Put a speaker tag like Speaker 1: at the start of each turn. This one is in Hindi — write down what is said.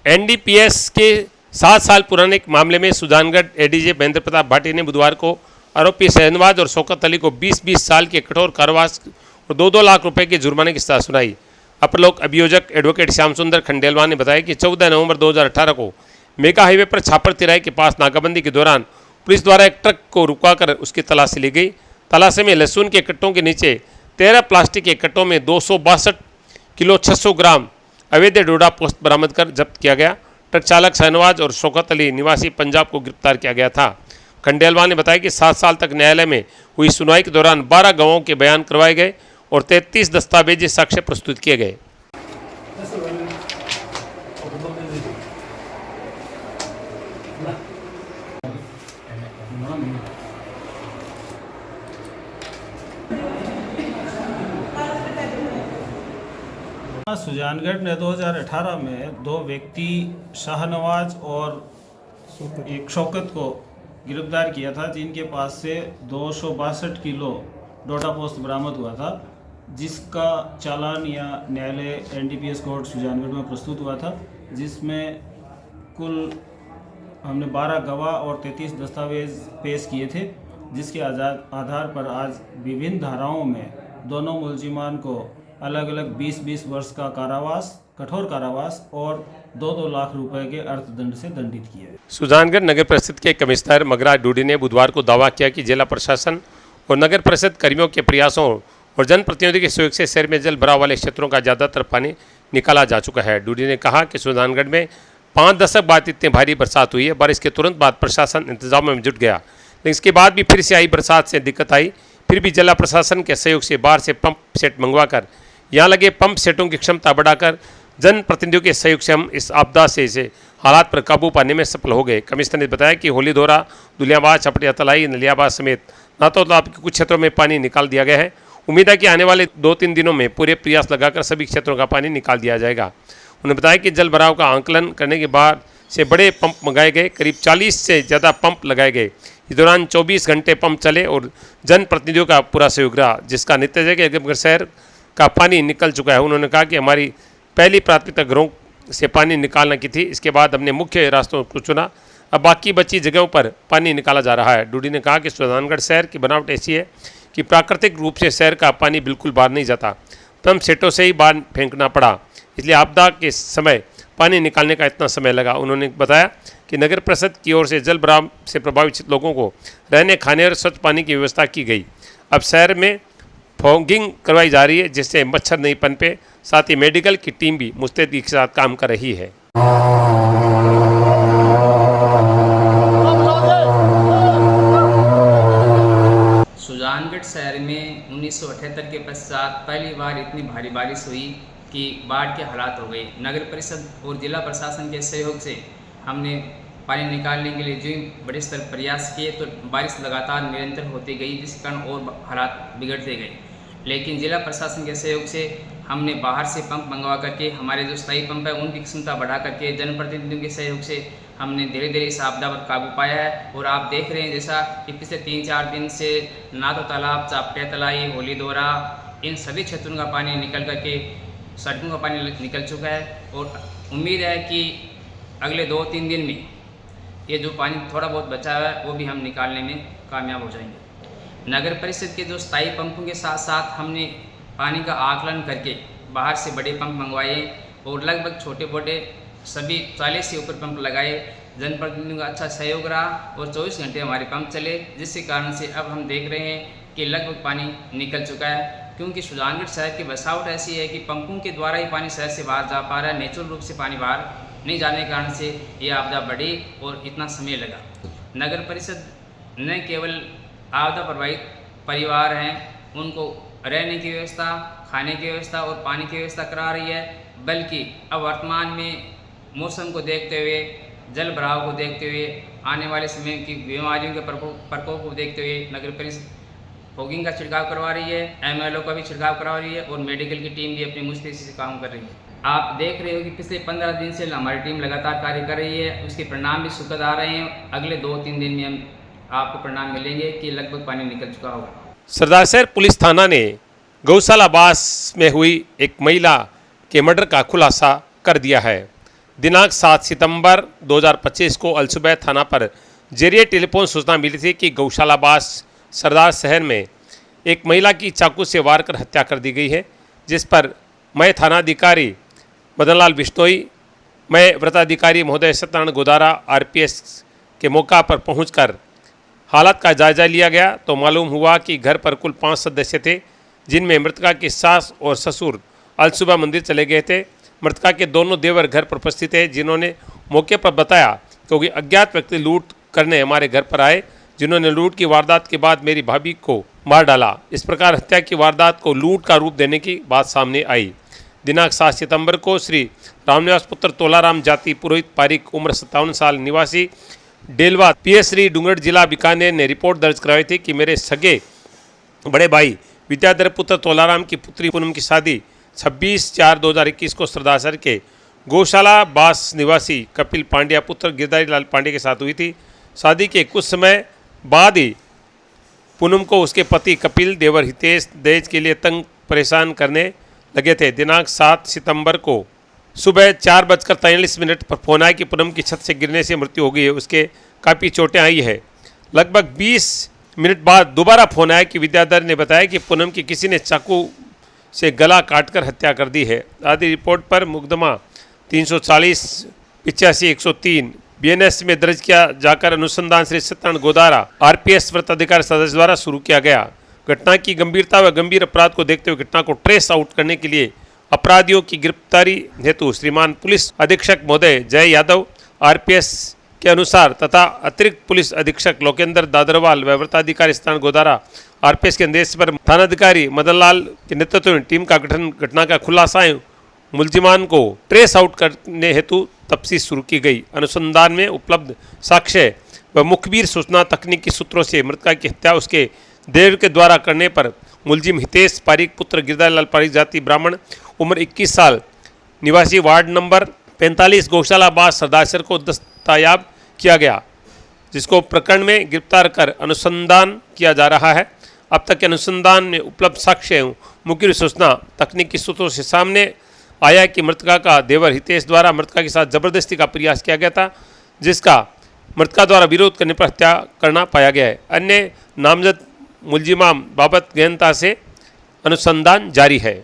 Speaker 1: एनडीपीएस के 7 साल पुराने एक मामले में सुजानगढ़ एडीजे महेंद्र प्रताप भाटी ने बुधवार को आरोपी शहनवाज और शौकत अली को 20-20 साल के कठोर कारावास और 2-2 लाख रुपए के जुर्माने की सजा सुनाई। अपर लोक अभियोजक एडवोकेट श्याम सुंदर खंडेलवाल ने बताया कि 14 नवंबर 2018 को मेगा हाईवे पर छापर तिराहे के पास नाकाबंदी के दौरान पुलिस द्वारा एक ट्रक को रुकवाकर उसकी तलाशी ली गई। तलाशी में लहसुन के कट्टों के नीचे 13 प्लास्टिक के कट्टों में 262 किलो 600 ग्राम अवैध डोडा पोस्ट बरामद कर जब्त किया गया। ट्रक चालक शहनवाज और शौकत अली निवासी पंजाब को गिरफ्तार किया गया था। खंडेलवाल ने बताया कि 7 साल तक न्यायालय में हुई सुनवाई के दौरान 12 गवाहों के बयान करवाए गए और 33 दस्तावेजी साक्ष्य प्रस्तुत किए गए।
Speaker 2: सुजानगढ़ ने 2018 में 2 व्यक्ति शाहनवाज और एक शौकत को गिरफ्तार किया था, जिनके पास से 262 किलो डोडा पोस्ट बरामद हुआ था, जिसका चालान या न्यायालय एनडीपीएस कोर्ट सुजानगढ़ में प्रस्तुत हुआ था, जिसमें कुल हमने 12 गवाह और 33 दस्तावेज पेश किए थे, जिसके आधार पर आज विभिन्न धाराओं में दोनों मुलजिमान को अलग अलग 20-20 वर्ष का कारावास, कठोर कारावास और 2-2 लाख रुपए के अर्थदंड से दंडित किए।
Speaker 1: सुजानगढ़ नगर परिषद के कमिश्नर मगराज डूडी ने बुधवार को दावा किया कि जिला प्रशासन और नगर परिषद कर्मियों के प्रयासों और जनप्रतिनिधियों के सहयोग से शहर में जल भराव वाले क्षेत्रों का ज़्यादातर पानी निकाला जा चुका है। डूडी ने कहा कि सुजानगढ़ में 5 दशक बाद इतनी भारी बरसात हुई है। बारिश के तुरंत बाद प्रशासन इंतजामों में जुट गया, लेकिन इसके बाद भी फिर से आई बरसात से दिक्कत आई। फिर भी जिला प्रशासन के सहयोग से बाहर से पंप सेट मंगवाकर यहाँ लगे पंप सेटों की क्षमता बढ़ाकर जनप्रतिनिधियों के सहयोग से हम इस आपदा से इसे हालात पर काबू पाने में सफल हो गए। कमिश्नर ने बताया कि होली धोरा, दुलियाबाद, छपटिया तलाई, नलियाबाद समेत नातोताब के कुछ क्षेत्रों में पानी निकाल दिया गया है। उम्मीद है कि आने वाले 2-3 दिनों में पूरे प्रयास लगाकर सभी क्षेत्रों का पानी निकाल दिया जाएगा। उन्होंने बताया कि जल भराव का आंकलन करने के बाद से बड़े पंप मंगाए गए, करीब 40 से ज़्यादा पंप लगाए गए। इस दौरान 24 घंटे पंप चले और जनप्रतिनिधियों का पूरा सहयोग रहा, जिसका नतीजा है कि शहर का पानी निकल चुका है। उन्होंने कहा कि हमारी पहली प्राथमिकता घरों से पानी निकालने की थी, इसके बाद हमने मुख्य रास्तों को चुना, अब बाकी बची जगहों पर पानी निकाला जा रहा है। डूडी ने कहा कि सुजानगढ़ शहर की बनावट ऐसी है कि प्राकृतिक रूप से शहर का पानी बिल्कुल बाहर नहीं जाता, पंप सेटों से ही बाहर फेंकना पड़ा, इसलिए आपदा के समय पानी निकालने का इतना समय लगा। उन्होंने बताया कि नगर परिषद की ओर से जल भराव से प्रभावित लोगों को रहने, खाने और स्वच्छ पानी की व्यवस्था की गई। अब शहर में फॉगिंग करवाई जा रही है, जिससे मच्छर नहीं पनपे। साथ ही मेडिकल की टीम भी मुस्तैदी के साथ काम कर रही है।
Speaker 3: सुजानगढ़ शहर में 1978 के पश्चात पहली बार इतनी भारी बारिश हुई कि बाढ़ के हालात हो गए। नगर परिषद और जिला प्रशासन के सहयोग से हमने पानी निकालने के लिए जो बड़े स्तर प्रयास किए, तो बारिश लगातार निरंतर होती गई, जिस कारण और हालात बिगड़ते गए। लेकिन जिला प्रशासन के सहयोग से हमने बाहर से पंप मंगवा करके हमारे जो स्थायी पंप है उनकी क्षमता बढ़ा करके जनप्रतिनिधियों के सहयोग से हमने धीरे धीरे इस आपदा पर काबू पाया है। और आप देख रहे हैं जैसा कि पिछले 3-4 दिन से नातो तालाब, छपटिया तलाई, होली धोरा, इन सभी क्षेत्रों का पानी निकल करके सड़कों का पानी निकल चुका है। और उम्मीद है कि अगले 2-3 दिन में ये जो पानी थोड़ा बहुत बचा हुआ है वो भी हम निकालने में कामयाब हो जाएंगे। नगर परिषद के जो स्थायी पंपों के साथ साथ हमने पानी का आकलन करके बाहर से बड़े पंप मंगवाए और लगभग छोटे बड़े सभी 40 से ऊपर पंप लगाए। जनप्रतिनिधियों का अच्छा सहयोग रहा और 24 घंटे हमारे पंप चले, जिसके कारण से अब हम देख रहे हैं कि लगभग पानी निकल चुका है। क्योंकि सुजानगढ़ शहर की बसावट ऐसी है कि पंपों के द्वारा ही पानी शहर से बाहर जा पा रहा है, नेचुरल रूप से पानी बाहर नहीं जाने के कारण से ये आपदा बढ़ी और इतना समय लगा। नगर परिषद न केवल आपदा प्रभावित परिवार हैं उनको रहने की व्यवस्था, खाने की व्यवस्था और पानी की व्यवस्था करा रही है, बल्कि अब वर्तमान में मौसम को देखते हुए, जल भराव को देखते हुए, आने वाले समय की बीमारियों के प्रकोप को देखते हुए नगर परिषद फॉगिंग का छिड़काव करवा रही है, MLO का भी छिड़काव करवा रही है और मेडिकल की टीम भी अपनी मुस्तैदी से काम कर रही है। आप देख रहे हो कि पिछले 15 दिन से हमारी टीम लगातार कार्य कर रही है, उसके परिणाम भी सुखद आ रहे हैं। अगले 2-3 दिन में हम आपको परिणाम मिलेंगे कि लगभग पानी निकल चुका होगा।
Speaker 1: सरदार शहर पुलिस थाना ने गौशाला बास में हुई एक महिला के मर्डर का खुलासा कर दिया है। दिनांक 7 सितंबर 2025 को अलसुबह थाना पर जरिए टेलीफोन सूचना मिली थी कि गौशाला बास सरदार शहर में एक महिला की चाकू से वार कर हत्या कर दी गई है, जिस पर मैं थानाधिकारी मदनलाल बिश्नोई, मैं व्रताधिकारी महोदय सत्यनारायण गोदारा आरपीएस के मौका पर पहुंचकर हालत का जायजा लिया गया तो मालूम हुआ कि घर पर कुल 5 सदस्य थे, जिनमें मृतका की सास और ससुर अलसुबह मंदिर चले गए थे। मृतका के दोनों देवर घर पर उपस्थित थे, जिन्होंने मौके पर बताया क्योंकि अज्ञात व्यक्ति लूट करने हमारे घर पर आए, जिन्होंने लूट की वारदात के बाद मेरी भाभी को मार डाला। इस प्रकार हत्या की वारदात को लूट का रूप देने की बात सामने आई। दिनांक 7 सितंबर को श्री रामनिवास पुत्र तोलाराम जाति पुरोहित पारिक उम्र 57 साल निवासी डेलवा पीएसरी डूंगरगढ़ जिला बीकानेर ने रिपोर्ट दर्ज करवाई थी कि मेरे सगे बड़े भाई विद्याधर पुत्र तोलाराम की पुत्री पूनम की शादी 26/4/2021 को सरदासर के गौशाला बास निवासी कपिल पांड्या पुत्र गिरधारी लाल पांडे के साथ हुई थी। शादी के कुछ समय बाद ही पूनम को उसके पति कपिल देवर हितेश दहेज के लिए तंग परेशान करने लगे थे। दिनांक 7 सितंबर को सुबह 4:43 पर फोन आया कि पूनम की छत से गिरने से मृत्यु हो गई है, उसके काफ़ी चोटें आई है। लगभग 20 मिनट बाद दोबारा फोन आया कि विद्याधर ने बताया कि पूनम की किसी ने चाकू से गला काटकर हत्या कर दी है। आदि रिपोर्ट पर मुकदमा 340 85 103 बीएनएस में दर्ज किया जाकर अनुसंधान श्री सत्यनारायण गोदारा आरपीएस व्रताधिकारी सदस्य द्वारा शुरू किया गया। घटना की गंभीरता व गंभीर अपराध को देखते हुए घटना को ट्रेस आउट करने के लिए अपराधियों की गिरफ्तारी हेतु श्रीमान पुलिस अधीक्षक महोदय जय यादव आरपीएस के अनुसार तथा अतिरिक्त पुलिस अधीक्षक लोकेंद्र दादरवाल व व्रताधिकारी सत्यनारायण गोदारा आरपीएस के निर्देश पर थानाधिकारी मदनलाल के नेतृत्व में टीम का गठन घटना का खुलासा मुलजिमान को ट्रेस आउट करने हेतु तफ्तीश शुरू की गई। अनुसंधान में उपलब्ध साक्ष्य व मुखबिर सूचना तकनीकी सूत्रों से मृतका की हत्या उसके देवर के द्वारा करने पर मुलजिम हितेश पारिक पुत्र गिरधारी लाल पारिक जाति ब्राह्मण उम्र 21 साल निवासी वार्ड नंबर 45 गौशाला बास सरदासर को दस्तयाब किया गया, जिसको प्रकरण में गिरफ्तार कर अनुसंधान किया जा रहा है। अब तक के अनुसंधान में उपलब्ध साक्ष्य एवं मुखबिर सूचना तकनीकी सूत्रों से सामने आया कि मृतका का देवर हितेश द्वारा मृतका के साथ जबरदस्ती का प्रयास किया गया था, जिसका मृतका द्वारा विरोध करने पर हत्या करना पाया गया है। अन्य नामजद मुलजिमा बाबत गहनता से अनुसंधान जारी है।